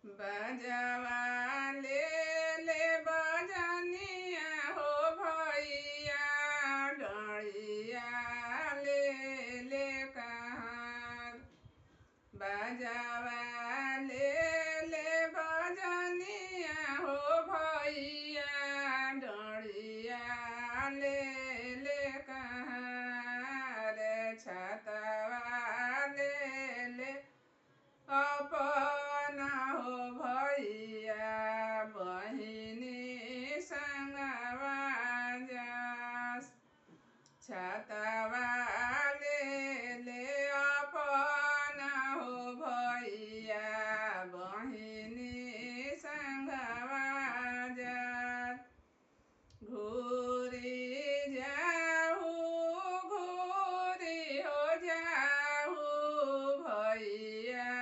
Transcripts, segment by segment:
बजवा ले ले बजनिया हो भैया डरिया ले ले कहाँ बजवा ले ले बजनिया हो भैया डरिया ले ले कहाँ रे छतवा ले ले अपना हो भैया बहिनी संगवा जास छतवा ले ले अपना हो भैया बहिनी संगवा जास घूरी जाहू घूरी हो जाहू भैया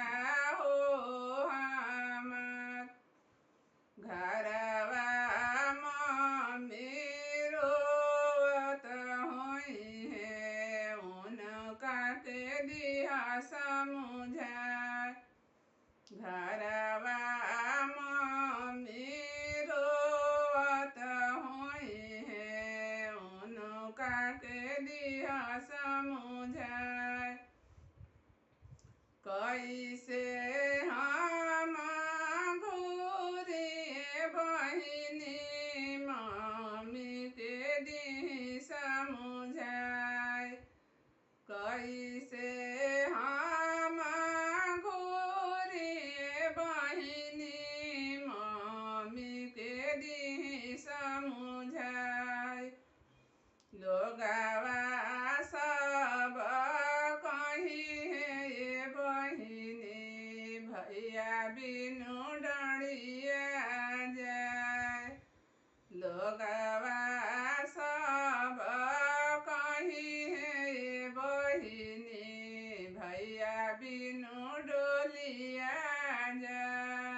हो हमर घरवा मम्मी रोवत होई है उनका के दिया समझाए घरवा मम्मी रोवत होई है उनका के दिया समझाए कैसे हम घूरिए बहिनी मम्मी के दी समझाए कैसे हम घूरिए बहिनी मम्मी के दी समझाए लोगवा सब कहीं है ये बहिनी भैया बिनु डरिया जाए लोगवा सब कहीं है ये बहिनी भैया बिनु डोलिया जाए।